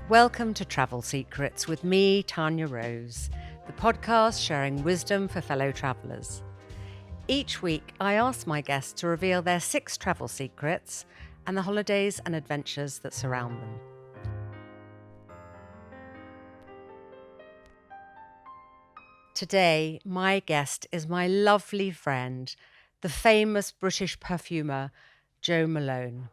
Welcome to Travel Secrets with me, Tanya Rose, the podcast sharing wisdom for fellow travellers. Each week, I ask my guests to reveal their 6 travel secrets and the holidays and adventures that surround them. Today, my guest is my lovely friend, the famous British perfumer, Jo Malone.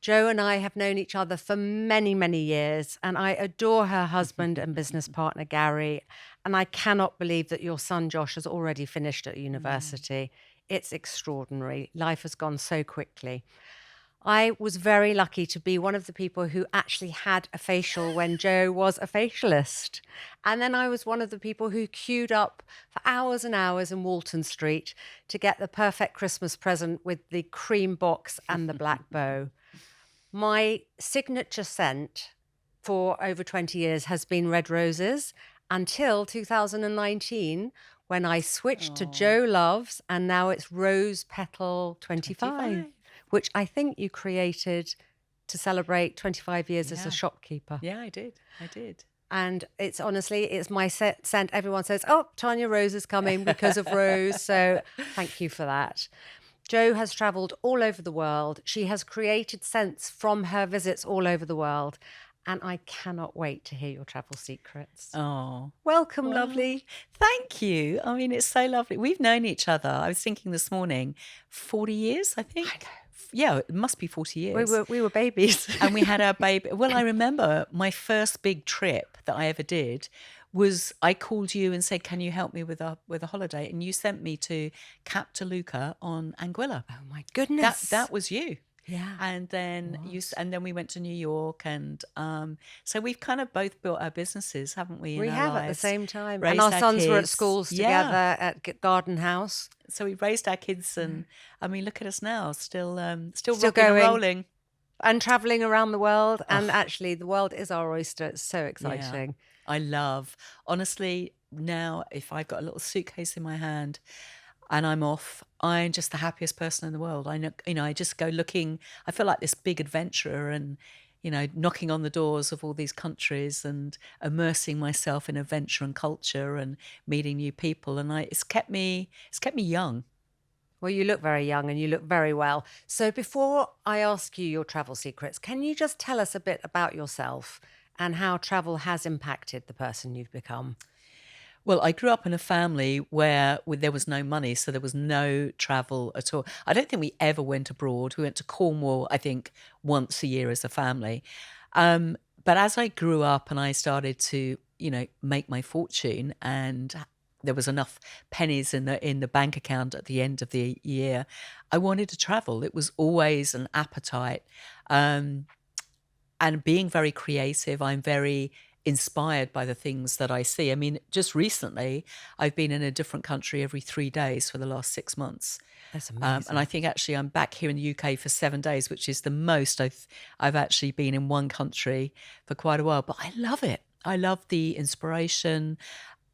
Jo and I have known each other for many, many years, and I adore her husband and business partner, Gary, and I cannot believe that your son, Josh, has already finished at university. It's extraordinary. Life has gone so quickly. I was very lucky to be one of the people who actually had a facial when Jo was a facialist. And then I was one of the people who queued up for hours and hours in Walton Street to get the perfect Christmas present with the cream box and the black bow. My signature scent for over 20 years has been red roses until 2019 when I switched to JoLoves, and now it's Rose Petal 25. Which I think you created to celebrate 25 years as a shopkeeper. Yeah, I did. And it's honestly, it's my scent. Everyone says, oh, Tanya Rose is coming because of Rose. So thank you for that. Jo has travelled all over the world. She has created scents from her visits all over the world. And I cannot wait to hear your travel secrets. Oh, welcome, lovely. Thank you. I mean, it's so lovely. We've known each other. I was thinking this morning, 40 years, I think. I know. Yeah, it must be 40 years. We were babies. And we had our baby. Well, I remember my first big trip that I ever did was I called you and said, can you help me with a holiday? And you sent me to Cap Toluca on Anguilla. Oh, my goodness. That was you. Yeah. And then we went to New York, and so we've kind of both built our businesses, haven't we? We have lives. At the same time. Raised and our sons kids. were at schools together at Garden House. So we raised our kids, and I mean, look at us now, still rocking going. and rolling. And travelling around the world. And actually, the world is our oyster. It's so exciting. Yeah. I love, honestly, now if I've got a little suitcase in my hand and I'm off, I'm just the happiest person in the world. I know, I just go looking. I feel like this big adventurer, and knocking on the doors of all these countries and immersing myself in adventure and culture and meeting new people. And it's kept me young. Well, you look very young and you look very well. So before I ask you your travel secrets, can you just tell us a bit about yourself and how travel has impacted the person you've become? Well, I grew up in a family where there was no money, so there was no travel at all. I don't think we ever went abroad. We went to Cornwall, I think, once a year as a family. But as I grew up and I started to, make my fortune, and there was enough pennies in the bank account at the end of the year, I wanted to travel. It was always an appetite. And being very creative, I'm very inspired by the things that I see. I mean, just recently, I've been in a different country every 3 days for the last 6 months. That's amazing. And I think actually I'm back here in the UK for 7 days, which is the most I've actually been in one country for quite a while. But I love it. I love the inspiration.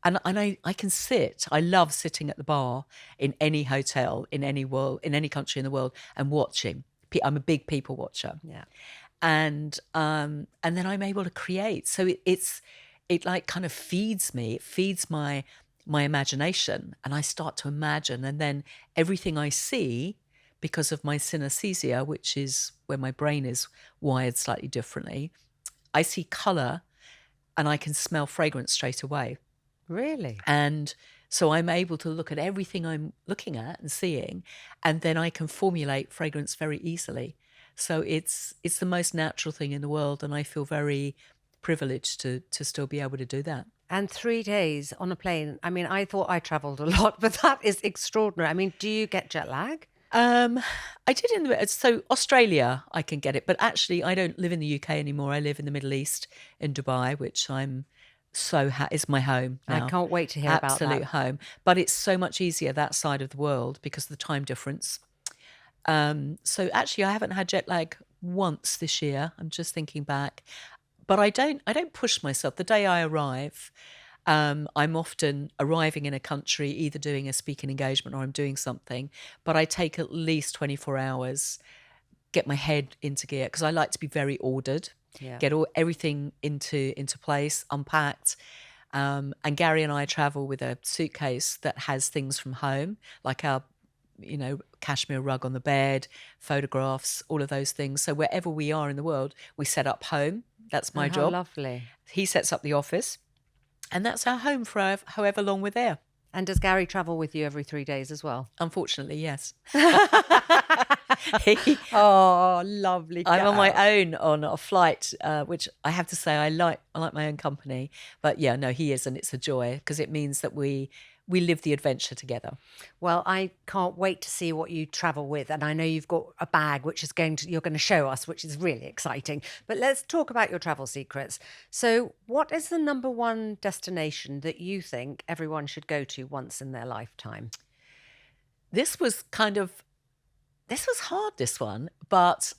And I can sit. I love sitting at the bar in any hotel, in any country in the world, and watching. I'm a big people watcher. Yeah. And then I'm able to create. So it like kind of feeds me. It feeds my imagination, and I start to imagine. And then everything I see, because of my synesthesia, which is where my brain is wired slightly differently, I see color, and I can smell fragrance straight away. Really? And so I'm able to look at everything I'm looking at and seeing, and then I can formulate fragrance very easily. So it's the most natural thing in the world, and I feel very privileged to still be able to do that. And 3 days on a plane. I mean, I thought I travelled a lot, but that is extraordinary. I mean, do you get jet lag? I did so Australia, I can get it, but actually I don't live in the UK anymore. I live in the Middle East, in Dubai, which I'm is my home now. I can't wait to hear about that. Absolute home. But it's so much easier that side of the world because of the time difference. So actually I haven't had jet lag once this year. I'm just thinking back. But I don't push myself. The day I arrive, I'm often arriving in a country, either doing a speaking engagement or I'm doing something, but I take at least 24 hours, get my head into gear, because I like to be very ordered. Yeah. get everything into place, unpacked. And Gary and I travel with a suitcase that has things from home, like our, cashmere rug on the bed, photographs, all of those things. So wherever we are in the world, we set up home. That's my How job. lovely. He sets up the office, and that's our home for however long we're there. And does Gary travel with you every 3 days as well? Unfortunately, yes. Oh, lovely. I'm on my own on a flight, which I have to say I like my own company. But yeah, no, he is, and it's a joy because it means that we live the adventure together. Well, I can't wait to see what you travel with. And I know you've got a bag which is you're going to show us, which is really exciting. But let's talk about your travel secrets. So what is the number one destination that you think everyone should go to once in their lifetime? This was hard, this one, but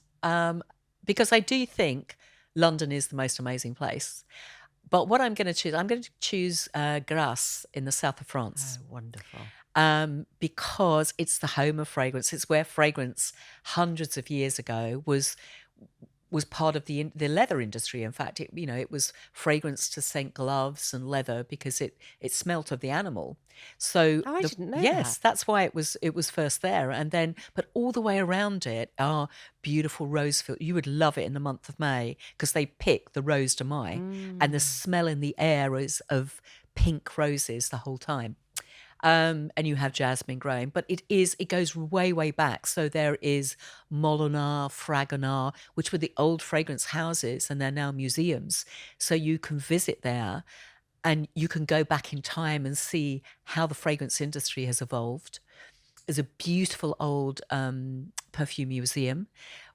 because I do think London is the most amazing place. But what I'm going to choose Grasse in the south of France. Oh, wonderful. Because it's the home of fragrance. It's where fragrance hundreds of years ago was part of the leather industry. In fact, it was fragrance to scent gloves and leather because it smelt of the animal. So I didn't know yes, that. that's why it was first there. And then, but all the way around it are beautiful rose fields. You would love it in the month of May because they pick the rose de Mai, and the smell in the air is of pink roses the whole time. And you have jasmine growing, but it goes way, way back. So there is Mollenar, Fragonard, which were the old fragrance houses, and they're now museums. So you can visit there and you can go back in time and see how the fragrance industry has evolved. There's a beautiful old perfume museum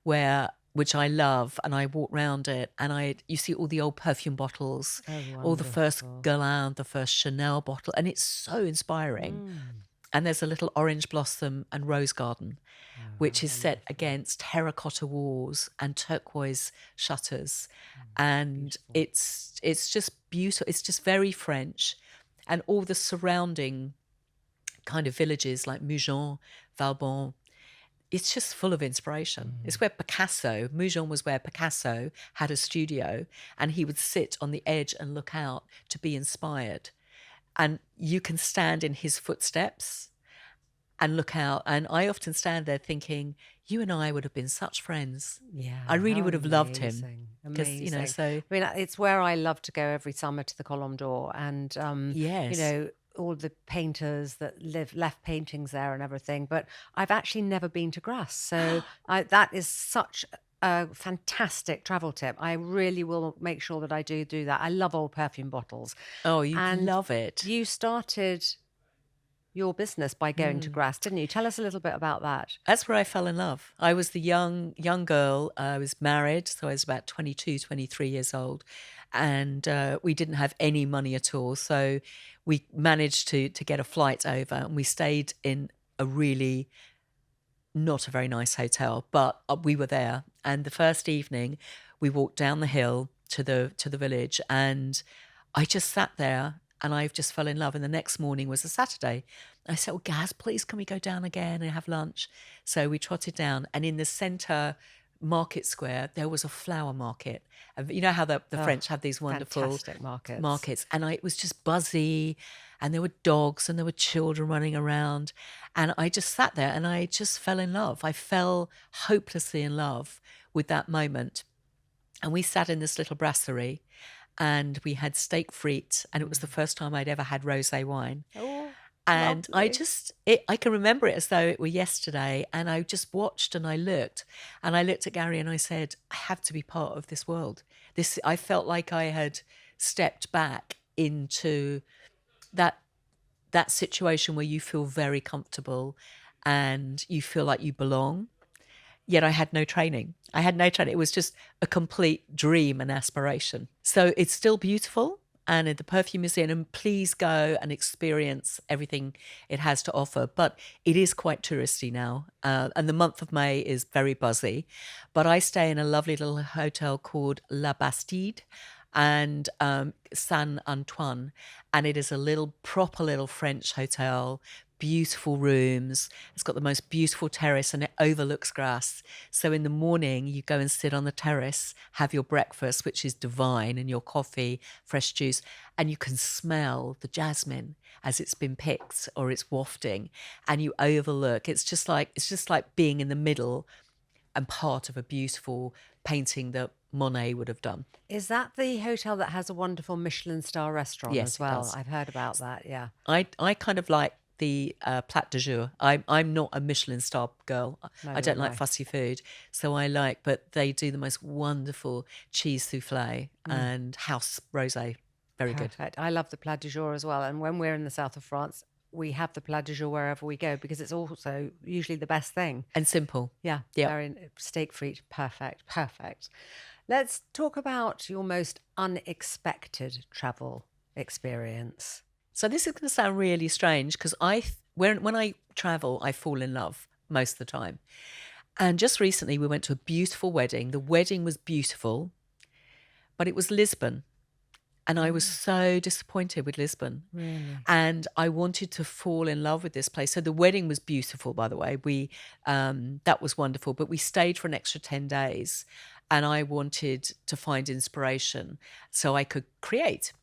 which I love, and I walk around it, and you see all the old perfume bottles, all the first Guerlain, the first Chanel bottle, and it's so inspiring. And there's a little orange blossom and rose garden, which is set against terracotta walls and turquoise shutters, and it's just beautiful. It's just very French, and all the surrounding kind of villages like Mougins, Valbonne. It's just full of inspiration. It's where Mougins was where Picasso had a studio, and he would sit on the edge and look out to be inspired. And you can stand in his footsteps and look out. And I often stand there thinking, you and I would have been such friends. Yeah, I really would have loved him. Amazing. So I mean, it's where I love to go every summer, to the Cologne d'Or, and yes. all the painters that left paintings there and everything. But I've actually never been to Grasse, so that is such a fantastic travel tip. I really will make sure that I do that. I love old perfume bottles. Oh, you And love it. You started your business by going to Grasse, didn't you? Tell us a little bit about that. That's where I fell in love. I was the young girl. I was married, so I was about 22, 23 years old. And we didn't have any money at all. So we managed to get a flight over, and we stayed in a really not a very nice hotel, but we were there. And the first evening we walked down the hill to the village, and I just sat there and I just fell in love. And the next morning was a Saturday. I said, "Oh, Gaz, please, can we go down again and have lunch?" So we trotted down, and in the centre market square, there was a flower market. You know how the French have these wonderful fantastic markets. And it was just buzzy, and there were dogs and there were children running around. And I just sat there and I just fell in love. I fell hopelessly in love with that moment. And we sat in this little brasserie, and we had steak frites, and it was the first time I'd ever had rosé wine. Oh, and lovely. I can remember it as though it were yesterday. And I just watched and I looked at Gary and I said, I have to be part of this world. I felt like I had stepped back into that situation where you feel very comfortable and you feel like you belong. Yet I had no training. It was just a complete dream and aspiration. So it's still beautiful. And at the Perfume Museum, and please go and experience everything it has to offer. But it is quite touristy now. And the month of May is very buzzy. But I stay in a lovely little hotel called La Bastide and Saint-Antoine. And it is a proper little French hotel, beautiful rooms. It's got the most beautiful terrace and it overlooks Grasse. So in the morning, you go and sit on the terrace, have your breakfast, which is divine, and your coffee, fresh juice, and you can smell the jasmine as it's been picked or it's wafting, and you overlook. It's just like being in the middle and part of a beautiful painting that Monet would have done. Is that the hotel that has a wonderful Michelin star restaurant Yes, as it well? does. I've heard about that, yeah. I kind of like the plat du jour. I'm not a Michelin star girl. I Neither don't am like I. fussy food, so I like. But they do the most wonderful cheese soufflé and house rosé. Very good Perfect. I love the plat du jour as well. And when we're in the south of France, we have the plat du jour wherever we go because it's also usually the best thing. and simple. Yeah, Yep. very steak free. Perfect, perfect. Let's talk about your most unexpected travel experience. So this is going to sound really strange because when I travel, I fall in love most of the time. And just recently, we went to a beautiful wedding. The wedding was beautiful, but it was Lisbon. And I was so disappointed with Lisbon. Really? And I wanted to fall in love with this place. So the wedding was beautiful, by the way. That was wonderful. But we stayed for an extra 10 days. And I wanted to find inspiration so I could create.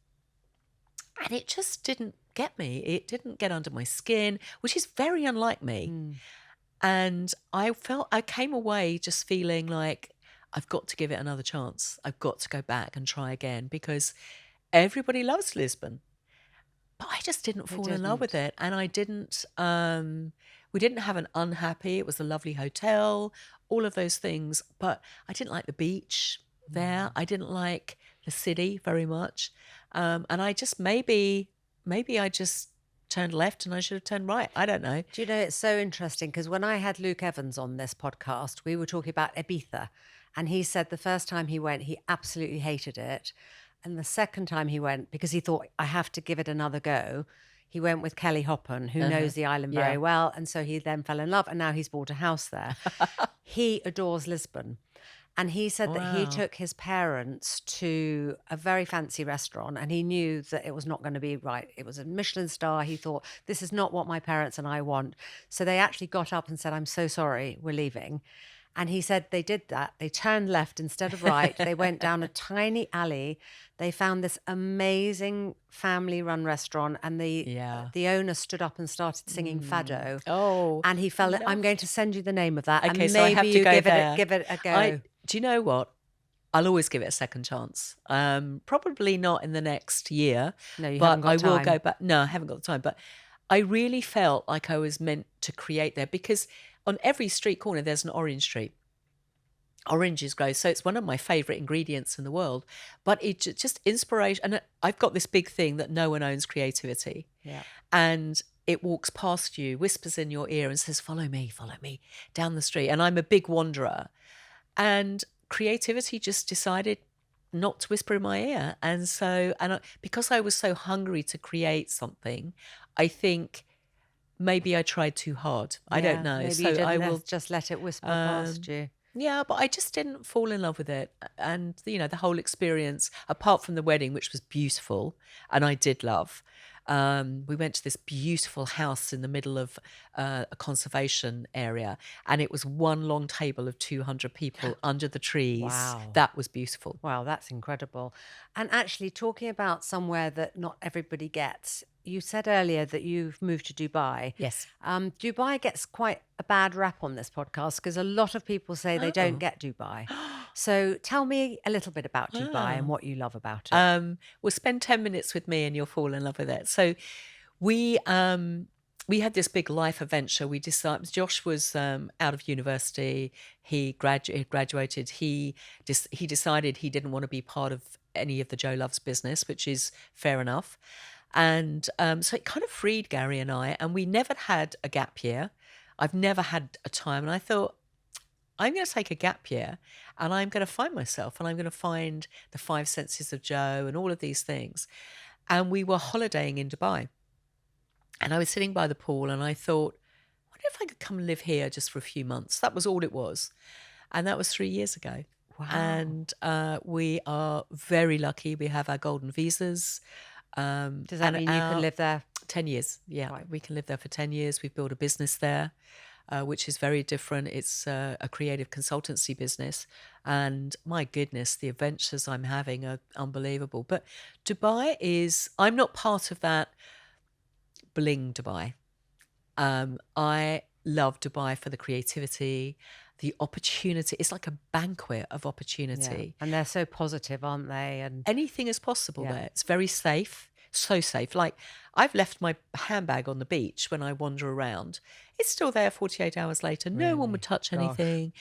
And it just didn't get me. It didn't get under my skin, which is very unlike me. And I came away just feeling like I've got to give it another chance. I've got to go back and try again because everybody loves Lisbon. But I just didn't fall in love with it. And I didn't, we didn't have an unhappy, it was a lovely hotel, all of those things. But I didn't like the beach there. I didn't like the city very much. And I just, maybe I just turned left and I should have turned right. I don't know. Do you know, it's so interesting because when I had Luke Evans on this podcast, we were talking about Ibiza. And he said the first time he went, he absolutely hated it. And the second time he went, because he thought, I have to give it another go, he went with Kelly Hoppen, who knows the island very well. And so he then fell in love and now he's bought a house there. He adores Lisbon. And he said that he took his parents to a very fancy restaurant and he knew that it was not going to be right. It was a Michelin star. He thought, this is not what my parents and I want. So they actually got up and said, I'm so sorry, we're leaving. And he said they did that. They turned left instead of right. They went down a tiny alley. They found this amazing family-run restaurant, and the owner stood up and started singing Fado. Oh, and he fell. I'm going to send you the name of that, okay, and so I maybe have to you go give there. it a go. Do you know what? I'll always give it a second chance. Probably not in the next year. No, you but haven't got I will time. go back. No, I haven't got the time. But I really felt like I was meant to create there because on every street corner there's an orange tree. Oranges grow, so it's one of my favorite ingredients in the world. But it's just inspiration, and I've got this big thing that no one owns creativity. Yeah. And it walks past you, whispers in your ear, and says, follow me down the street. And I'm a big wanderer, and creativity just decided not to whisper in my ear. And so, because I was so hungry to create something, I think maybe I tried too hard. I don't know. Maybe so you didn't I will just let it whisper past you. Yeah, but I just didn't fall in love with it. And, the whole experience, apart from the wedding, which was beautiful, and I did love, we went to this beautiful house in the middle of a conservation area, and it was one long table of 200 people under the trees. Wow. That was beautiful. Wow, that's incredible. And actually, talking about somewhere that not everybody gets, you said earlier that you've moved to Dubai. Yes. Dubai gets quite a bad rap on this podcast because a lot of people say they don't get Dubai. So tell me a little bit about Dubai and what you love about it. Well, spend 10 minutes with me and you'll fall in love with it. So we had this big life adventure. We decided, Josh was out of university. He graduated. He decided he didn't want to be part of any of the JoLoves business, which is fair enough. And so it kind of freed Gary and I, and we never had a gap year. I've never had a time. And I thought, I'm going to take a gap year and I'm going to find myself and I'm going to find the 5 senses of Jo and all of these things. And we were holidaying in Dubai. And I was sitting by the pool and I thought, I wonder if I could come and live here just for a few months. That was all it was. And that was 3 years ago. Wow. And we are very lucky. We have our golden visas. Does that mean you can live there? 10 years, yeah. Right. We can live there for 10 years. We've built a business there, which is very different. It's a creative consultancy business. And my goodness, the adventures I'm having are unbelievable. But Dubai I'm not part of that bling Dubai. I love Dubai for the creativity, the opportunity. It's like a banquet of opportunity. And they're so positive, aren't they? And anything is possible there. It's very safe, so safe. Like, I've left my handbag on the beach when I wander around. It's still there 48 hours later. No one would touch anything.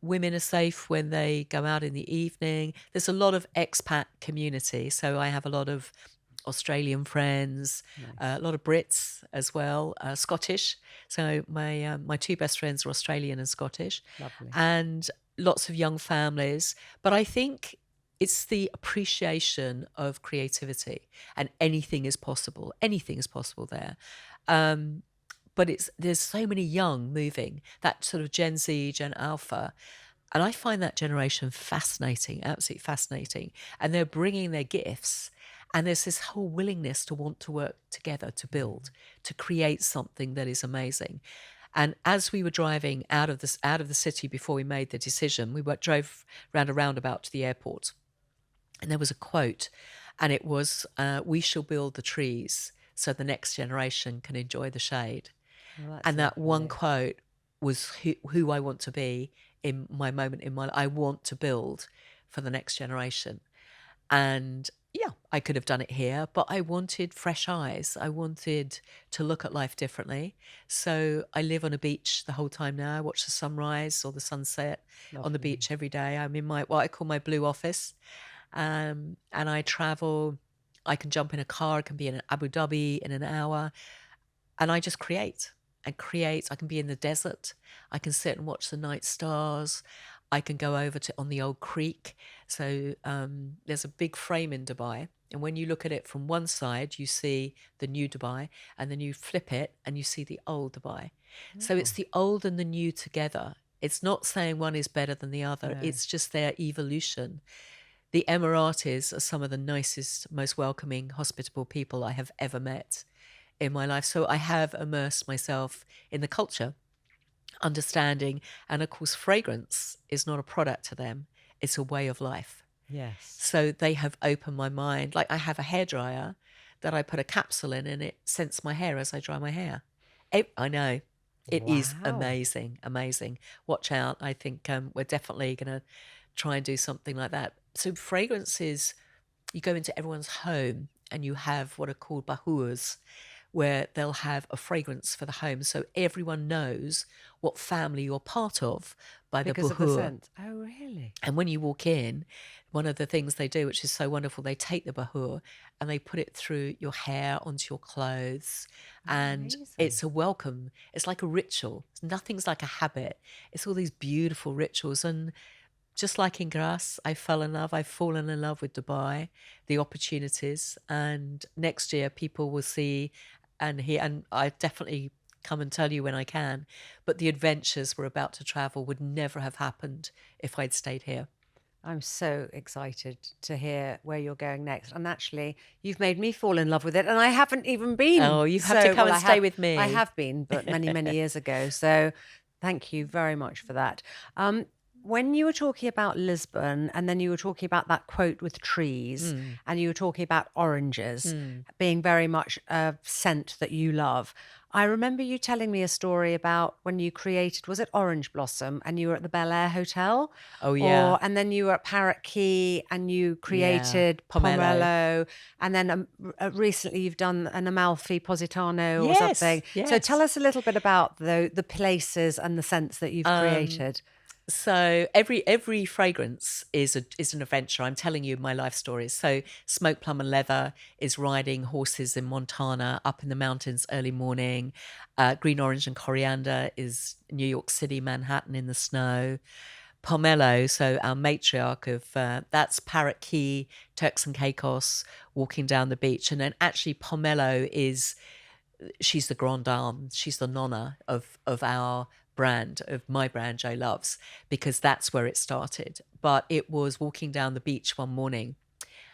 Women are safe when they go out in the evening. There's a lot of expat community. So I have a lot of Australian friends, a lot of Brits as well, Scottish. So my two best friends are Australian and Scottish. Lovely. And lots of young families. But I think it's the appreciation of creativity, and anything is possible. Anything is possible there. But there's so many young moving, that sort of Gen Z, Gen Alpha. And I find that generation fascinating, absolutely fascinating. And they're bringing their gifts. And there's this whole willingness to want to work together, to build, to create something that is amazing. And as we were driving out of the city before we made the decision, we drove round a roundabout to the airport. And there was a quote, and it was, "We shall build the trees so the next generation can enjoy the shade." Well, and that one quote was who I want to be in my moment in my life. I want to build for the next generation. And yeah, I could have done it here, but I wanted fresh eyes. I wanted to look at life differently. So I live on a beach the whole time now. I watch the sunrise or the sunset on the beach every day. I'm in what I call my blue office. And I travel. I can jump in a car. I can be in Abu Dhabi in an hour. And I just create and create. I can be in the desert. I can sit and watch the night stars. I can go over on the old creek. So there's a big frame in Dubai. And when you look at it from one side, you see the new Dubai. And then you flip it and you see the old Dubai. So it's the old and the new together. It's not saying one is better than the other. No. It's just their evolution. The Emirates are some of the nicest, most welcoming, hospitable people I have ever met in my life. So I have immersed myself in the culture, understanding, and of course fragrance is not a product to them, it's a way of life. Yes. So they have opened my mind. Like, I have a hairdryer that I put a capsule in and it scents my hair as I dry my hair. I know it is amazing. Watch out. I think we're definitely going to try and do something like that. So fragrances, you go into everyone's home and you have what are called bahurs, where they'll have a fragrance for the home. So everyone knows what family you're part of by the bahur. Because of the scent. Oh, really? And when you walk in, one of the things they do, which is so wonderful, they take the bahur and they put it through your hair, onto your clothes. And it's a welcome. It's like a ritual. Nothing's like a habit. It's all these beautiful rituals. And just like in Grasse, I've fallen in love with Dubai, the opportunities. And next year people will see and hear, and I definitely come and tell you when I can, but the adventures we're about to travel would never have happened if I'd stayed here. I'm so excited to hear where you're going next. And actually, you've made me fall in love with it. And I haven't even been. Oh, you have to come and stay with me. I have been, but many, many years ago. So thank you very much for that. When you were talking about Lisbon, and then you were talking about that quote with trees, and you were talking about oranges being very much a scent that you love, I remember you telling me a story about when you created, was it Orange Blossom, and you were at the Bel Air Hotel? Oh, yeah. And then you were at Parrot Key and you created Pomelo. And then recently you've done an Amalfi Positano or something. Yes. So tell us a little bit about the places and the scents that you've created. So every fragrance is an adventure. I'm telling you my life stories. So Smoke Plum and Leather is riding horses in Montana up in the mountains early morning. Green Orange and Coriander is New York City, Manhattan in the snow. Pomelo, so our matriarch of that's Parrot Key, Turks and Caicos, walking down the beach. And then actually Pomelo she's the grande dame, she's the nonna of our brand, of my brand, JoLoves, because that's where it started. But it was walking down the beach one morning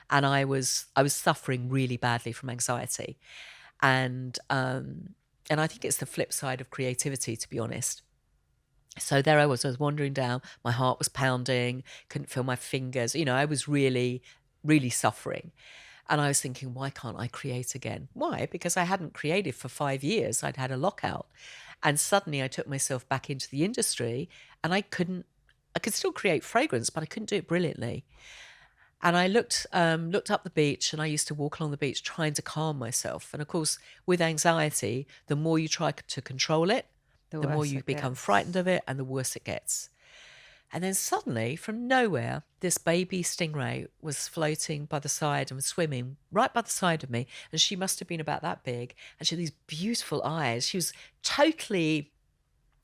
and I was suffering really badly from anxiety, and I think it's the flip side of creativity, to be honest. So there I was wandering down, my heart was pounding, couldn't feel my fingers, I was really, really suffering. And I was thinking, why can't I create again? Why? Because I hadn't created for 5 years. I'd had a lockout. And suddenly I took myself back into the industry, and I could still create fragrance, but I couldn't do it brilliantly. And I looked up the beach, and I used to walk along the beach trying to calm myself. And of course, with anxiety, the more you try to control it, the more you become frightened of it, and the worse it gets. And then suddenly, from nowhere, this baby stingray was floating by the side and was swimming right by the side of me. And she must have been about that big. And she had these beautiful eyes. She was totally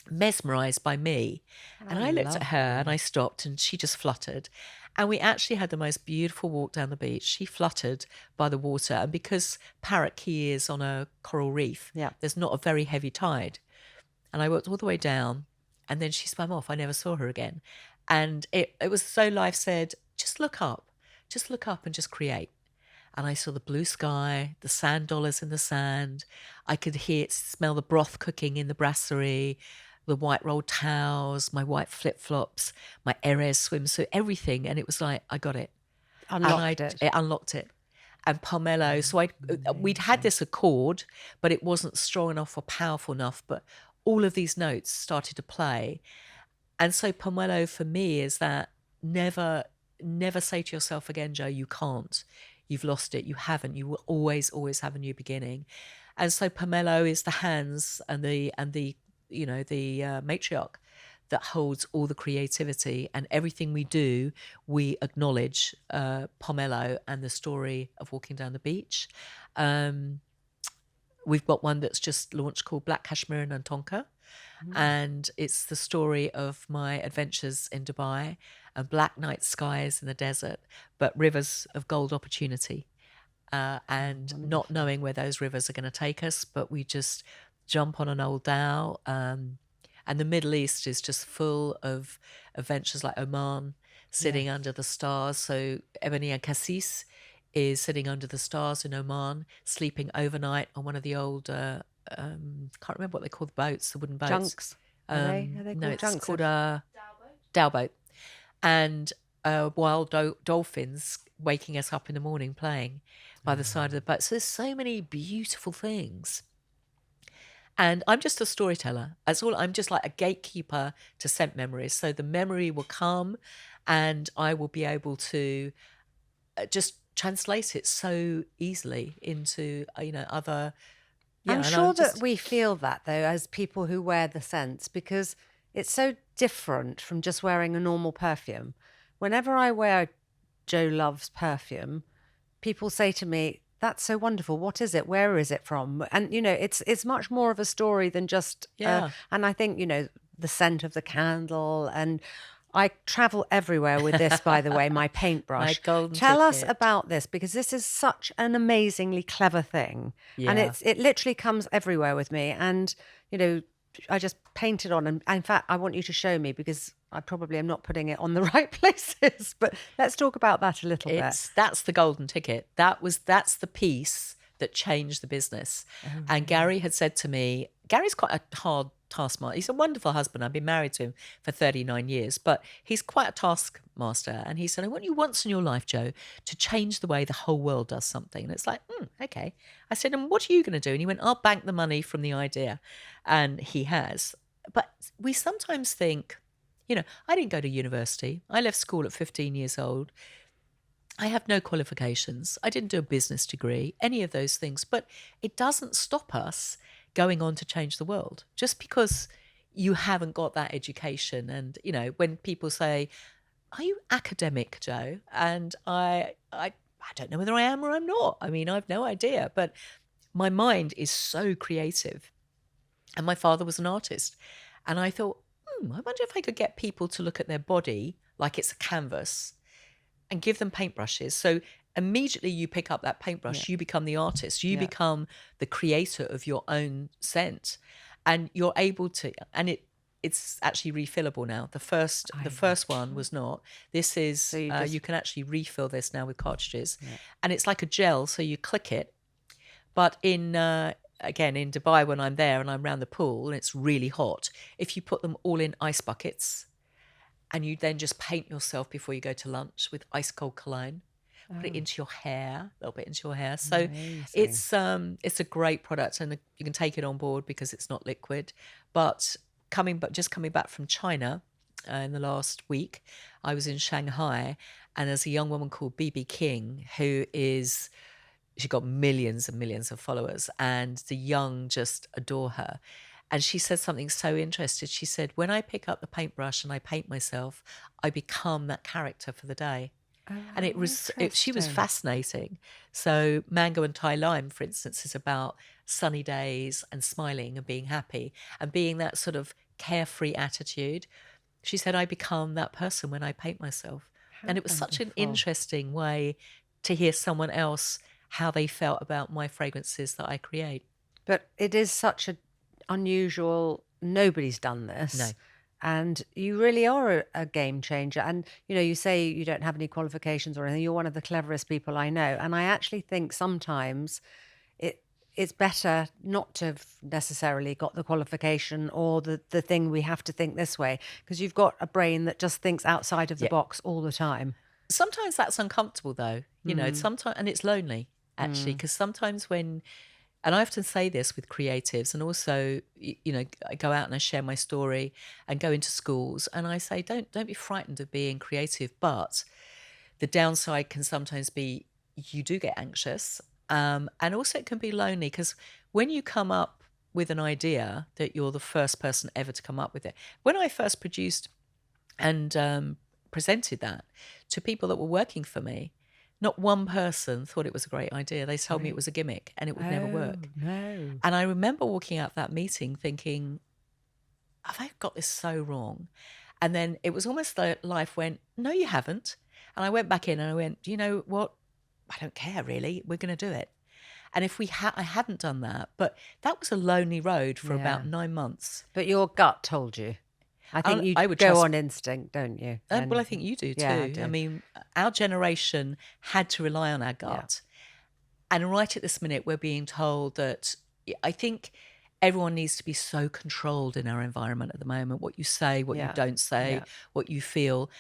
mesmerized by me. And I looked at her and I stopped, and she just fluttered. And we actually had the most beautiful walk down the beach. She fluttered by the water. And because Parrot Key is on a coral reef, there's not a very heavy tide. And I walked all the way down, and then she swam off. I never saw her again. And it was so life said, just look up and just create. And I saw the blue sky, the sand dollars in the sand. I could smell the broth cooking in the brasserie, the white rolled towels, my white flip-flops, my Erez swimsuit, everything. And it was like, I got it. It unlocked it. And pomelo. So we'd had this accord, but it wasn't strong enough or powerful enough. But all of these notes started to play. And so pomelo for me is that never say to yourself again, Jo, you can't. You've lost it. You haven't. You will always have a new beginning. And so pomelo is the hands and the matriarch that holds all the creativity, and everything we do, we acknowledge pomelo and the story of walking down the beach. We've got one that's just launched called Black Cashmere and Tonka. And it's the story of my adventures in Dubai and black night skies in the desert, but rivers of gold opportunity, and not knowing where those rivers are going to take us, but we just jump on an old dhow. And the Middle East is just full of adventures like Oman, sitting under the stars. So Ebony and Cassis is sitting under the stars in Oman, sleeping overnight on one of the old, can't remember what they call the boats, the wooden boats. Junks. Are they called no, it's junks? called a dhow boat. And wild dolphins waking us up in the morning playing by the side of the boat. So there's so many beautiful things. And I'm just a storyteller. That's all. I'm just like a gatekeeper to scent memories. So the memory will come, and I will be able to just translate it so easily into other. I'm sure that we feel that though as people who wear the scents, because it's so different from just wearing a normal perfume. Whenever I wear JoLoves perfume, people say to me, "That's so wonderful. What is it? Where is it from?" And it's much more of a story than just. And I think the scent of the candle, and I travel everywhere with this, by the way, my paintbrush. My golden Tell us ticket. about this, because this is such an amazingly clever thing. And it literally comes everywhere with me. And, I just paint it on. And in fact, I want you to show me, because I probably am not putting it on the right places. But let's talk about that a little bit. That's the golden ticket. That's the piece that changed the business. And Gary had said to me, Gary's quite a hard taskmaster. He's a wonderful husband. I've been married to him for 39 years, but he's quite a taskmaster. And he said, I want you once in your life, Jo, to change the way the whole world does something. And it's like, okay. I said, and what are you going to do? And he went, I'll bank the money from the idea. And he has. But we sometimes think, I didn't go to university. I left school at 15 years old. I have no qualifications. I didn't do a business degree, any of those things. But it doesn't stop us going on to change the world just because you haven't got that education. And, when people say, are you academic, Jo? And I don't know whether I am or I'm not. I mean, I've no idea. But my mind is so creative. And my father was an artist. And I thought, I wonder if I could get people to look at their body like it's a canvas and give them paintbrushes. So immediately you pick up that paintbrush, you become the artist, you become the creator of your own scent, and you're able to, and it's actually refillable now. The first one was not. This is So you can actually refill this now with cartridges, and it's like a gel. So you click it. But again in Dubai, when I'm there and I'm around the pool and it's really hot, if you put them all in ice buckets, and you then just paint yourself before you go to lunch with ice cold cologne. Put it into your hair, a little bit into your hair. So it's a great product, and you can take it on board because it's not liquid. But coming back from China in the last week, I was in Shanghai, and there's a young woman called BB King she's got millions and millions of followers, and the young just adore her. And she said something so interesting. She said, when I pick up the paintbrush and I paint myself, I become that character for the day. And she was fascinating. So mango and Thai lime, for instance, is about sunny days and smiling and being happy and being that sort of carefree attitude. She said, I become that person when I paint myself. And it was such an interesting way to hear someone else, how they felt about my fragrances that I create. But it is such an unusual, nobody's done this. No. And you really are a game changer. And, you say you don't have any qualifications or anything. You're one of the cleverest people I know. And I actually think sometimes it's better not to have necessarily got the qualification or the thing we have to think this way, because you've got a brain that just thinks outside of the box all the time. Sometimes that's uncomfortable, though, sometimes, and it's lonely, actually, because sometimes and I often say this with creatives, and also, I go out and I share my story and go into schools, and I say, don't be frightened of being creative, but the downside can sometimes be you do get anxious, and also it can be lonely, because when you come up with an idea that you're the first person ever to come up with it. When I first produced and presented that to people that were working for me, not one person thought it was a great idea. They told me it was a gimmick and it would never work. No. And I remember walking out that meeting thinking, have I got this so wrong? And then it was almost like life went, no, you haven't. And I went back in and I went, you know what? I don't care, really. We're going to do it. And if I hadn't done that, but that was a lonely road for about 9 months. But your gut told you. I think I would go on instinct, don't you? Well, I think you do too. I mean, our generation had to rely on our gut. Yeah. And right at this minute, we're being told that I think everyone needs to be so controlled in our environment at the moment. What you say, what you don't say, what you feel.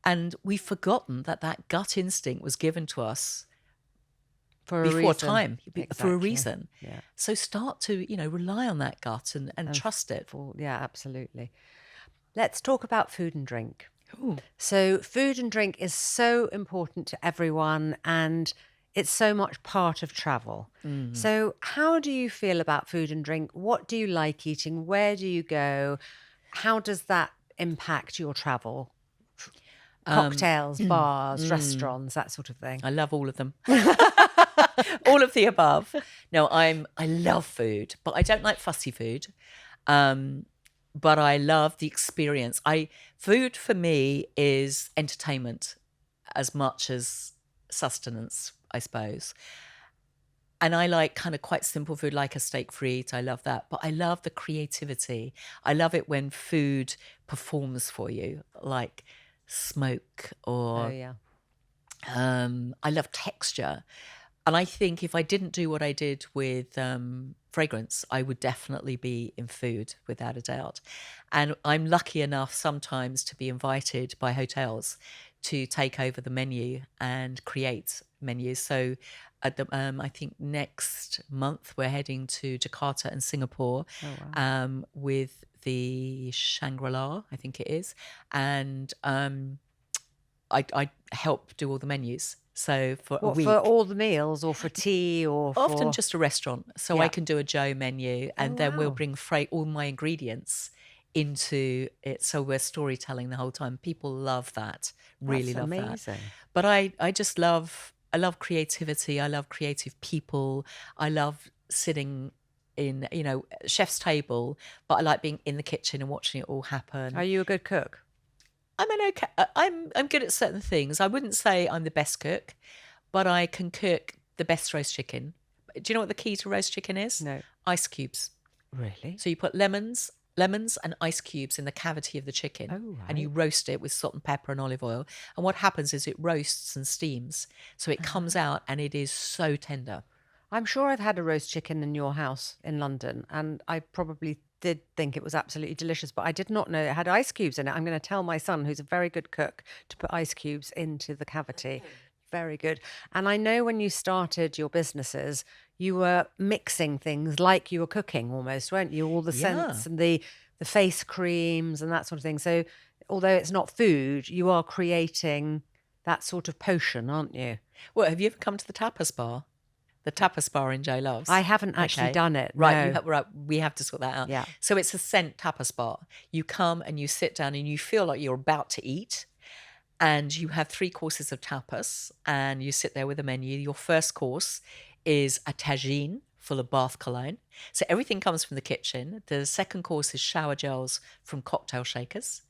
And we've forgotten that gut instinct was given to us for a reason. Yeah. So start to, rely on that gut and trust it. Yeah, absolutely. Let's talk about food and drink. Ooh. So food and drink is so important to everyone, and it's so much part of travel. Mm-hmm. So how do you feel about food and drink? What do you like eating? Where do you go? How does that impact your travel? Cocktails, bars, restaurants, that sort of thing. I love all of them. All of the above. No, I love food, but I don't like fussy food. But I love the experience. Food for me is entertainment as much as sustenance, I suppose. And I like kind of quite simple food, like a steak frite. I love that. But I love the creativity. I love it when food performs for you, like smoke or... Oh, yeah. I love texture. And I think if I didn't do what I did with fragrance, I would definitely be in food, without a doubt. And I'm lucky enough sometimes to be invited by hotels to take over the menu and create menus. So I think next month we're heading to Jakarta and Singapore with the Shangri-La, I think it is. And I help do all the menus. So for a week. For all the meals or for tea or often just a restaurant. So I can do a Jo menu and then we'll bring all my ingredients into it. So we're storytelling the whole time. People love that. Really love amazing. That. But I just love creativity. I love creative people. I love sitting in, chef's table, but I like being in the kitchen and watching it all happen. Are you a good cook? I'm good at certain things. I wouldn't say I'm the best cook, but I can cook the best roast chicken. Do you know what the key to roast chicken is? No. Ice cubes. Really? So you put lemons lemons and ice cubes in the cavity of the chicken. Oh, And you right. roast it with salt and pepper and olive oil. And what happens is it roasts and steams. So it comes out and it is so tender. I'm sure I've had a roast chicken in your house in London, and I probably did think it was absolutely delicious, but I did not know it had ice cubes in it. I'm going to tell my son, who's a very good cook, to put ice cubes into the cavity. Very good. And I know when you started your businesses, you were mixing things like you were cooking almost, weren't you? All the Yeah. scents and the face creams and that sort of thing. So although it's not food, you are creating that sort of potion, aren't you? Well, have you ever come to the Tapus Bar? The Tapus Bar in JoLoves. I haven't actually done it. Right, No. right. We have to sort that out. Yeah. So it's a scent tapas bar. You come and you sit down and you feel like you're about to eat, and you have 3 courses of tapas, and you sit there with a menu. Your first course is a tagine full of bath cologne. So everything comes from the kitchen. The second course is shower gels from cocktail shakers.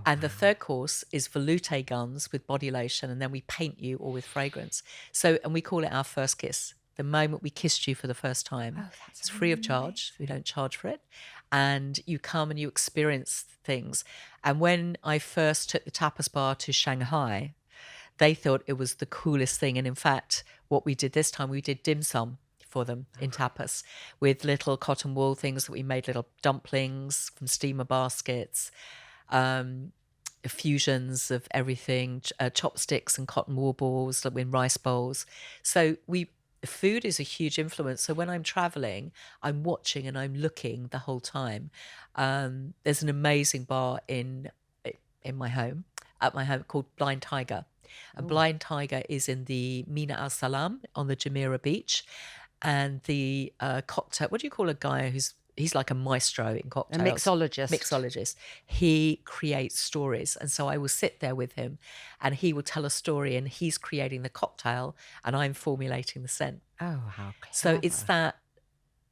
And the third course is veloute guns with body lotion, and then we paint you all with fragrance. So, and we call it our first kiss. The moment we kissed you for the first time. It's free of charge. We don't charge for it. And you come and you experience things. And when I first took the Tapas Bar to Shanghai, they thought it was the coolest thing. And in fact, what we did this time, we did dim sum for them in tapas with little cotton wool things that we made, little dumplings from steamer baskets, fusions of everything, chopsticks and cotton wool balls in rice bowls. So food is a huge influence. So when I'm traveling, I'm watching and I'm looking the whole time. There's an amazing bar at my home called Blind Tiger. And Blind Tiger is in the Mina Al Salam on the Jumeirah beach. And the cocktail, what do you call a guy he's like a maestro in cocktails. A mixologist. Mixologist. He creates stories. And so I will sit there with him and he will tell a story and he's creating the cocktail and I'm formulating the scent. Oh, how clever. So it's that,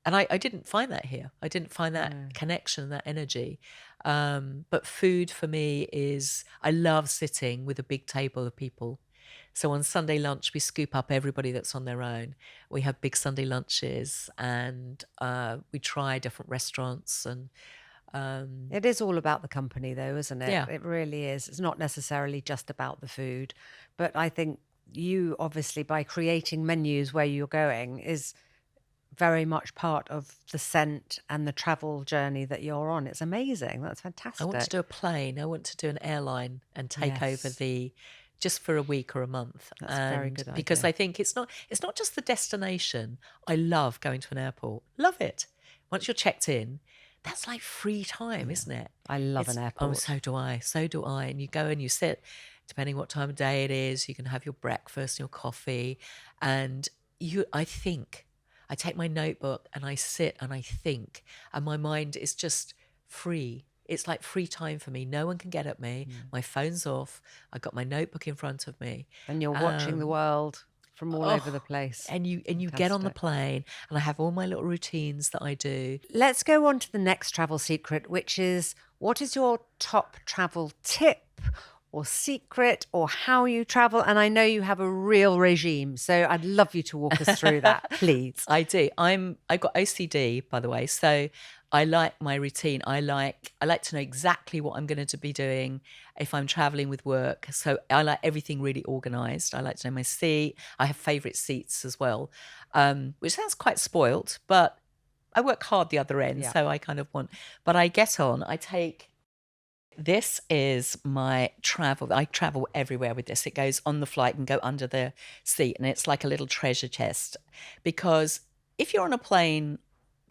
and I didn't find that here. I didn't find that connection, that energy. But food for me is, I love sitting with a big table of people. So on Sunday lunch, we scoop up everybody that's on their own. We have big Sunday lunches and we try different restaurants. And it is all about the company though, isn't it? Yeah. It really is. It's not necessarily just about the food. But I think you obviously, by creating menus where you're going, is very much part of the scent and the travel journey that you're on. It's amazing. That's fantastic. I want to do a plane. I want to do an airline and take over just for a week or a month. That's a very good idea. Because I think it's not just the destination. I love going to an airport. Love it. Once you're checked in, that's like free time, isn't it? I love an airport. Oh, so do I. So do I. And you go and you sit, depending what time of day it is, you can have your breakfast, your coffee. And I think, I take my notebook and I sit and I think, and my mind is just free. It's like free time for me. No one can get at me. My phone's off. I've got my notebook in front of me. And you're watching the world from all over the place. And you get on the plane and I have all my little routines that I do. Let's go on to the next travel secret, which is, what is your top travel tip or secret or how you travel? And I know you have a real regime, so I'd love you to walk us through that, please. I do. I've got OCD, by the way, so I like my routine. I like to know exactly what I'm going to be doing if I'm traveling with work. So I like everything really organized. I like to know my seat. I have favorite seats as well, which sounds quite spoilt, but I work hard the other end. So I kind of but I get on, this is my travel. I travel everywhere with this. It goes on the flight and go under the seat. And it's like a little treasure chest. Because if you're on a plane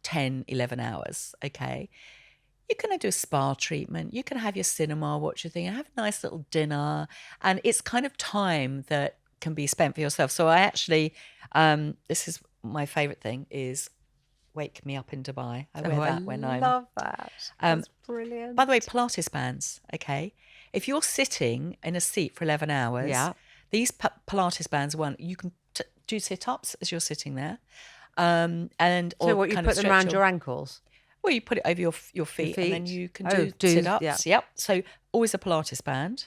10, 11 hours, okay, you can do a spa treatment. You can have your cinema, watch your thing, and have a nice little dinner. And it's kind of time that can be spent for yourself. So I actually, this is my favorite thing is Wake Me Up in Dubai. I wear that when I love that. That's brilliant. By the way, Pilates bands, okay? If you're sitting in a seat for 11 hours, these Pilates bands, you can do sit-ups as you're sitting there. So what, you put them around your ankles? Well, you put it over your feet and then you can do sit-ups. Yeah. Yep. So always a Pilates band.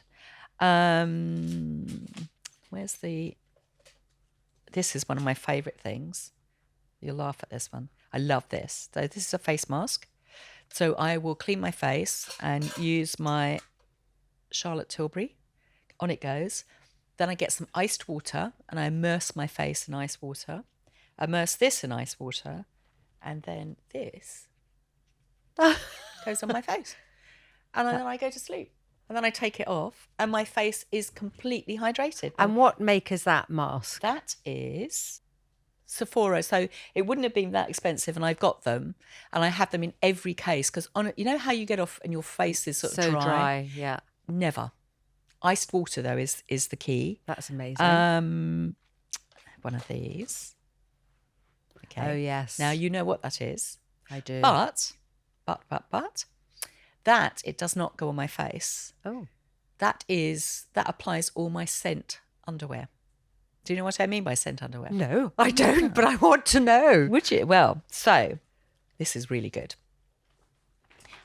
This is one of my favourite things. You'll laugh at this one. I love this. So this is a face mask. So I will clean my face and use my Charlotte Tilbury. On it goes. Then I get some iced water and I immerse my face in ice water. Immerse this in ice water. And then this goes on my face. And then I go to sleep. And then I take it off and my face is completely hydrated. And what make is that mask? That is Sephora. So it wouldn't have been that expensive, and I've got them, and I have them in every case because you know how you get off and your face is sort of So dry, yeah. Never. Iced water though is the key. That's amazing. One of these. Okay. Oh yes. Now you know what that is. I do. But that it does not go on my face. Oh. That applies all my scent underwear. Do you know what I mean by scent underwear? No, I don't, but I want to know. Would you? Well, so this is really good.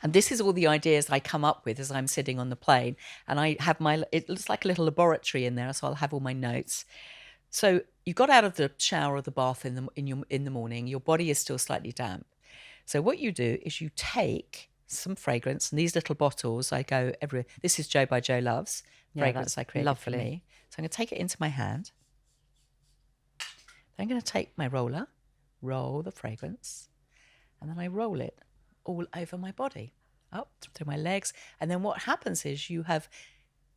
And this is all the ideas I come up with as I'm sitting on the plane. And I have it looks like a little laboratory in there, so I'll have all my notes. So you got out of the shower or the bath in the morning, your body is still slightly damp. So what you do is you take some fragrance, and these little bottles, I go everywhere. This is Jo by JoLoves, fragrance I created for me. So I'm going to take it into my hand. Then I'm going to take my roller, roll the fragrance, and then I roll it all over my body, up through my legs. And then what happens is you have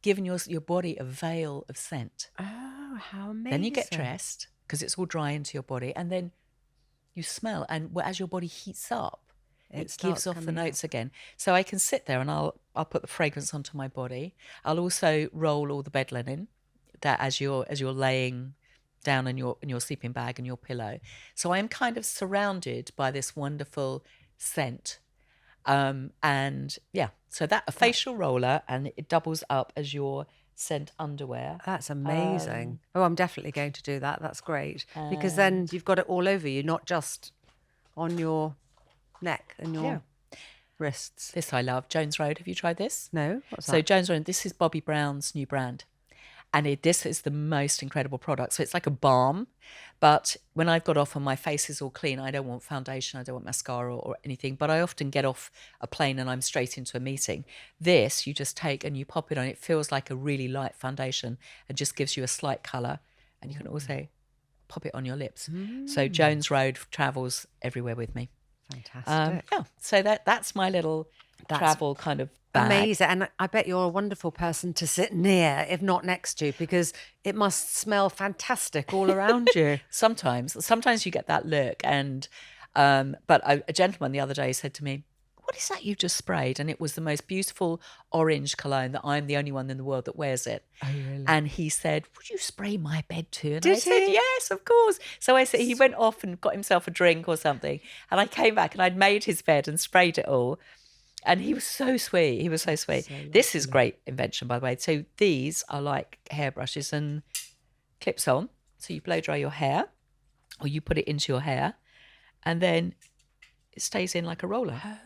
given your body a veil of scent. Oh, how amazing. Then you get dressed because it's all dry into your body, and then you smell. And as your body heats up, it gives off the notes again. So I can sit there and I'll put the fragrance onto my body. I'll also roll all the bed linen that as you're laying down in your sleeping bag and your pillow. So I am kind of surrounded by this wonderful scent. And yeah, so that a facial roller, and it doubles up as your scent underwear. That's amazing. I'm definitely going to do that. That's great. Because then you've got it all over you, not just on your neck and your wrists. This I love. Jones Road. Have you tried this? No? What's that? So Jones Road, this is Bobbi Brown's new brand. And this is the most incredible product. So it's like a balm, but when I've got off and my face is all clean, I don't want foundation, I don't want mascara or anything, but I often get off a plane and I'm straight into a meeting. This, you just take and you pop it on. It feels like a really light foundation and just gives you a slight colour. And you can also pop it on your lips. So Jones Road travels everywhere with me. Fantastic. So that's my little travel kind of bag. Amazing. And I bet you're a wonderful person to sit near, if not next to, because it must smell fantastic all around you. Sometimes you get that look. And but a gentleman the other day said to me, "What is that you just sprayed?" And it was the most beautiful orange cologne that I'm the only one in the world that wears it. Oh, really? And he said, "Would you spray my bed too?" And Did I said, he? "Yes, of course." So I said he went off and got himself a drink or something. And I came back and I'd made his bed and sprayed it all. And he was so sweet. He was so sweet. This is great invention, by the way. So these are like hairbrushes and clips on. So you blow dry your hair, or you put it into your hair, and then it stays in like a roller. Oh.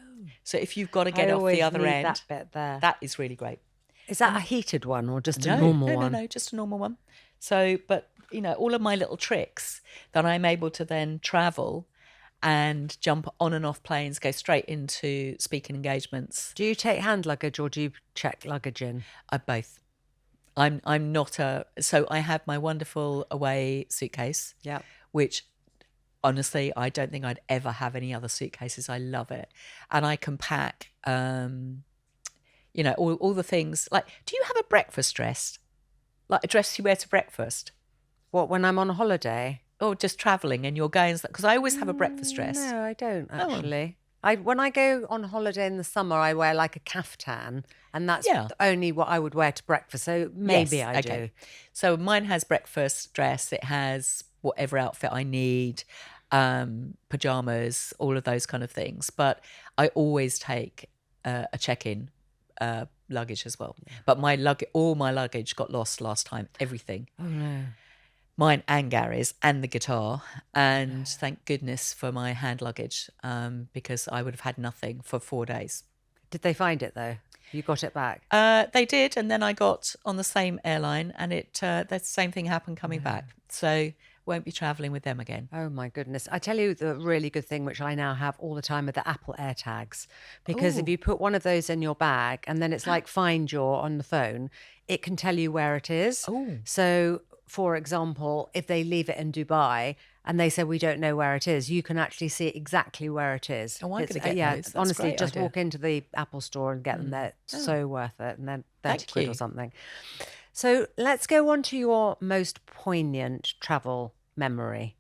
So if you've got to get off the other end, that bit there. that is really great. Is that a heated one or just a normal one? No, just a normal one. So, but all of my little tricks that I'm able to then travel and jump on and off planes, go straight into speaking engagements. Do you take hand luggage or do you check luggage in? Both. I'm not so I have my wonderful away suitcase. Yeah. Which honestly, I don't think I'd ever have any other suitcases. I love it. And I can pack all the things. Like, do you have a breakfast dress? Like a dress you wear to breakfast? What, when I'm on holiday? Or just travelling and you're going, because I always have a breakfast dress. No, I don't actually. When I go on holiday in the summer, I wear like a caftan, and that's only what I would wear to breakfast. So maybe I do. So mine has breakfast dress. It has whatever outfit I need, pajamas, all of those kind of things. But I always take a check-in luggage as well. Yeah. But all my luggage got lost last time. Everything. Oh no. Mine and Gary's and the guitar, and thank goodness for my hand luggage, because I would have had nothing for 4 days. Did they find it though? You got it back? They did, and then I got on the same airline, and the same thing happened coming back. So won't be traveling with them again. Oh my goodness. I tell you the really good thing, which I now have all the time, are the Apple AirTags. Because if Oh, you put one of those in your bag and then it's like Find Your on the phone, it can tell you where it is. oh, So, for example, if they leave it in Dubai and they say, we don't know where it is, you can actually see exactly where it is. oh, I'm It's, going to get yeah, those. That's a honestly, great just idea. walk into the Apple store and get them there. It's Oh, so worth it. And then 30 thank quid or you. something. So let's go on to your most poignant travel memory.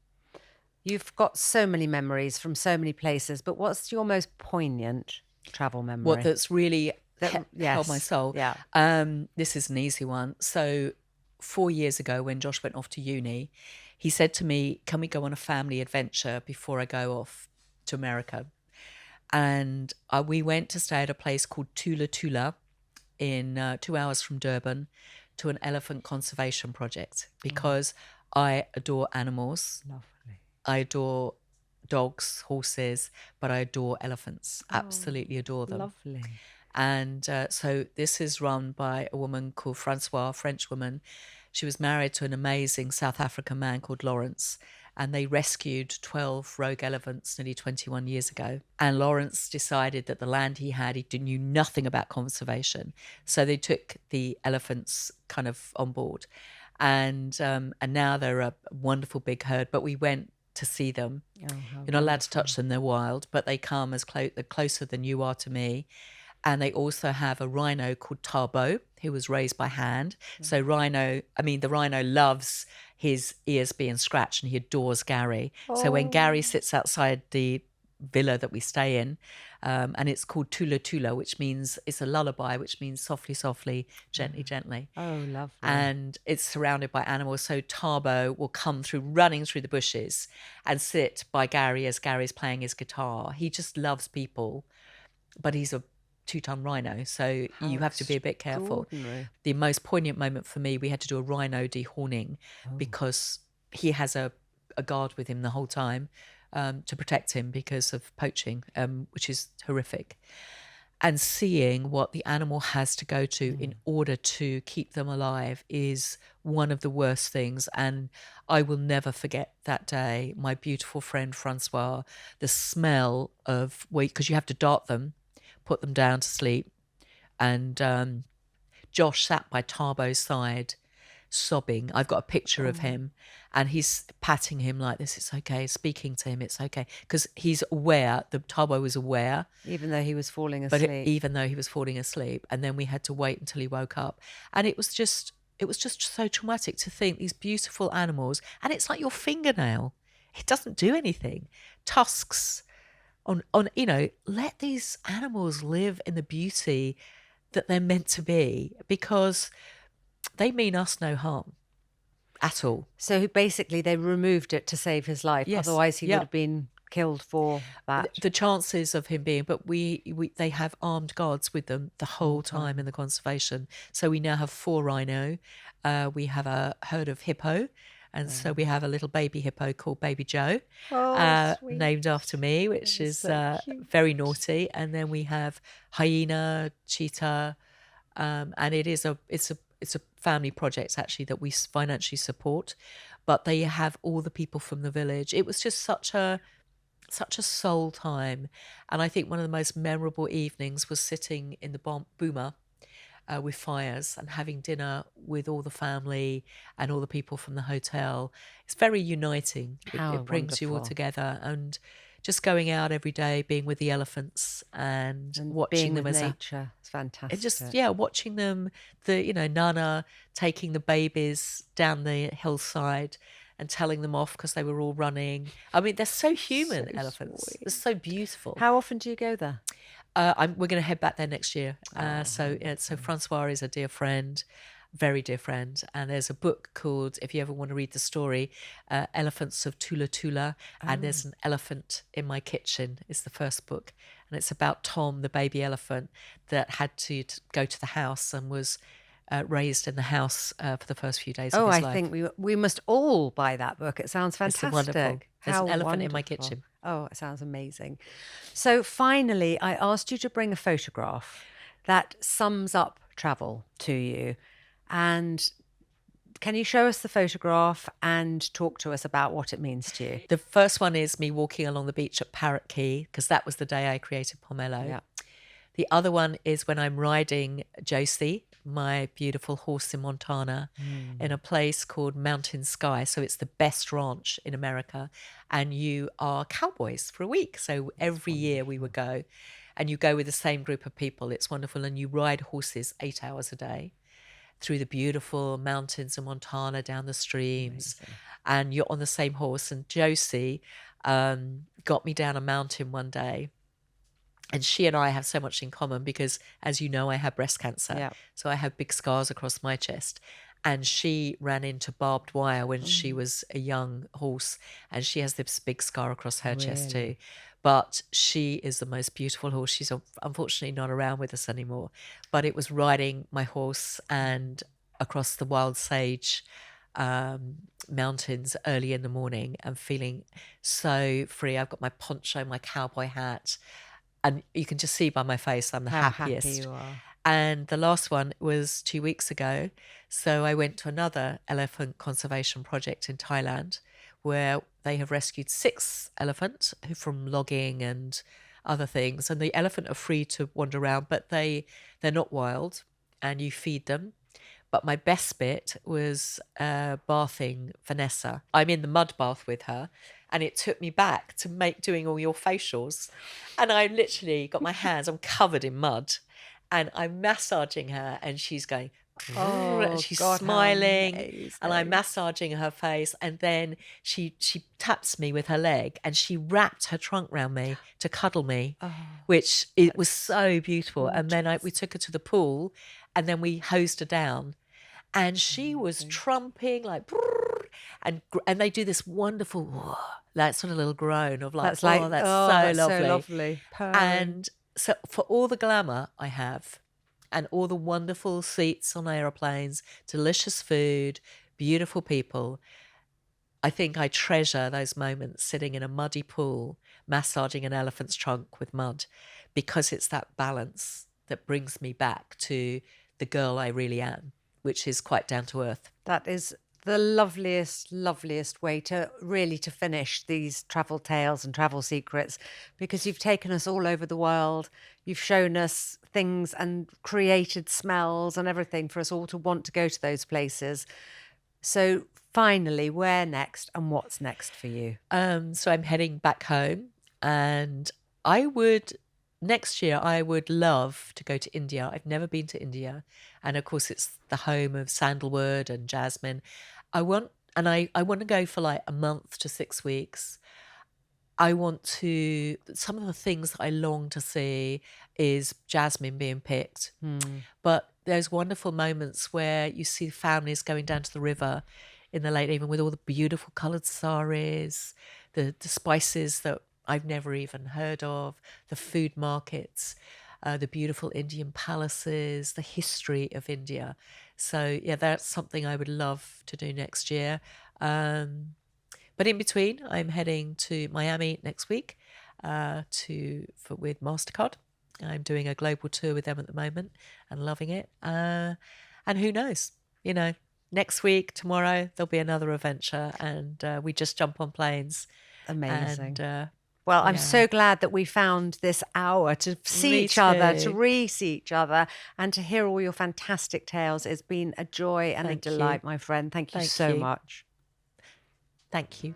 You've got so many memories from so many places, but what's your most poignant travel What memory? that's really held my Yes, soul. yeah. This is an easy one. So 4 years ago, when Josh went off to uni, he said to me, "Can we go on a family adventure before I go off to America?" And we went to stay at a place called Thula in 2 hours from Durban to an elephant conservation project because I adore animals. Lovely. I adore dogs, horses, but I adore elephants. Oh, Absolutely adore them. lovely. And so this is run by a woman called Francois, a French woman. She was married to an amazing South African man called Lawrence, and they rescued 12 rogue elephants nearly 21 years ago. And Lawrence decided that the land he had, he knew nothing about conservation. So they took the elephants kind of on board. And now they're a wonderful big herd, but we went to see them. Oh, how You're not allowed to wonderful. touch them, they're wild, but they come as closer than you are to me. And they also have a rhino called Tarbo, who was raised by hand. So the rhino loves his ears being scratched and he adores Gary. So when Gary sits outside the villa that we stay in, and it's called Tula Tula, which means it's a lullaby, which means softly, softly, gently, gently. Oh, lovely. And it's surrounded by animals. So Tarbo will come running through the bushes and sit by Gary as Gary's playing his guitar. He just loves people, but he's a 2-ton rhino, so you have to be a bit careful. The most poignant moment for me, we had to do a rhino dehorning because he has a guard with him the whole time to protect him because of poaching, which is horrific. And seeing what the animal has to go to in order to keep them alive is one of the worst things. And I will never forget that day. My beautiful friend Francois, the smell of because you have to dart them, put them down to sleep. And Josh sat by Tarbo's side, sobbing. I've got a picture of him, and he's patting him like this. It's okay. Speaking to him, it's okay. Because he's aware, the Tarbo was aware. Even though he was falling asleep. Even though he was falling asleep. And then we had to wait until he woke up. And it was just so traumatic to think these beautiful animals, and it's like your fingernail. It doesn't do anything. Tusks, on let these animals live in the beauty that they're meant to be, because they mean us no harm at all. So basically they removed it to save his life. Yes. Otherwise he would have been killed for that. The chances of him being, but they have armed guards with them the whole time in the conservation. So we now have 4 rhino. We have a herd of hippo. And so we have a little baby hippo called Baby Joe, named after me, which is so very naughty. And then we have hyena, cheetah, and it's a family project actually that we financially support. But they have all the people from the village. It was just such a soul time, and I think one of the most memorable evenings was sitting in the boomer. With fires and having dinner with all the family and all the people from the hotel. It's very uniting. It brings you all together, and just going out every day, being with the elephants and watching them as nature. It's fantastic. It just watching them. Nana taking the babies down the hillside and telling them off because they were all running. I mean, they're so human. Elephants. Sweet. They're so beautiful. How often do you go there? We're going to head back there next year. So Francois is a dear friend, very dear friend. And there's a book called, if you ever want to read the story, Elephants of Tula Tula. And there's an elephant in my kitchen is the first book. And it's about Tom, the baby elephant, that had to go to the house and was raised in the house for the first few days of his life. I think we must all buy that book. It sounds fantastic. It's wonderful. There's an elephant in my kitchen. Oh, it sounds amazing. So finally, I asked you to bring a photograph that sums up travel to you. And Can you show us the photograph and talk to us about what it means to you? The first one is me walking along the beach at Parrot Key, because that was the day I created Pomelo. Yeah. The other one is when I'm riding Josie, my beautiful horse in Montana, in a place called Mountain Sky. So it's the best ranch in America. And you are cowboys for a week. So every year we would go, and you go with the same group of people. It's wonderful. And you ride horses 8 hours a day through the beautiful mountains of Montana, down the streams. Amazing. And you're on the same horse. And Josie got me down a mountain one day. And she and I have so much in common because, as you know, I have breast cancer. Yeah. So I have big scars across my chest. And she ran into barbed wire when she was a young horse. And she has this big scar across her chest too. But she is the most beautiful horse. She's unfortunately not around with us anymore. But it was riding my horse and across the wild sage mountains early in the morning and feeling so free. I've got my poncho, my cowboy hat. And you can just see by my face I'm the happiest. Happy you are. And the last one was 2 weeks ago. So I went to another elephant conservation project in Thailand where they have rescued 6 elephants from logging and other things. And the elephant are free to wander around, but they're not wild, and you feed them. But my best bit was bathing Vanessa. I'm in the mud bath with her, and it took me back to doing all your facials. And I literally got my hands, I'm covered in mud, and I'm massaging her, and she's going, and she's smiling, and I'm massaging her face, and then she taps me with her leg, and she wrapped her trunk around me to cuddle me, which it was so beautiful. Gorgeous. And then we took her to the pool, and then we hosed her down, and she was trumping like, and they do this wonderful, that sort of little groan of like, that's so lovely. And so for all the glamour I have, and all the wonderful seats on aeroplanes, delicious food, beautiful people, I think I treasure those moments sitting in a muddy pool, massaging an elephant's trunk with mud, because it's that balance that brings me back to the girl I really am, which is quite down to earth. That is the loveliest way to really to finish these travel tales and travel secrets, because you've taken us all over the world. You've shown us things and created smells and everything for us all to want to go to those places. So finally, where next and what's next for you? So I'm heading back home, and next year I would love to go to India. I've never been to India. And of course it's the home of sandalwood and jasmine. I want to go for like a month to 6 weeks. Some of the things that I long to see is jasmine being picked. But there's wonderful moments where you see families going down to the river in the late evening with all the beautiful coloured saris, the spices that I've never even heard of, the food markets, the beautiful Indian palaces, the history of India. So yeah, that's something I would love to do next year. But in between, I'm heading to Miami next week with MasterCard. I'm doing a global tour with them at the moment and loving it. And who knows, next week, tomorrow, there'll be another adventure, and we just jump on planes. Amazing. And, well, I'm so glad that we found this hour to see each other, to re-see each other, and to hear all your fantastic tales. It's been a joy and a delight, my friend. Thank you so much. Thank you.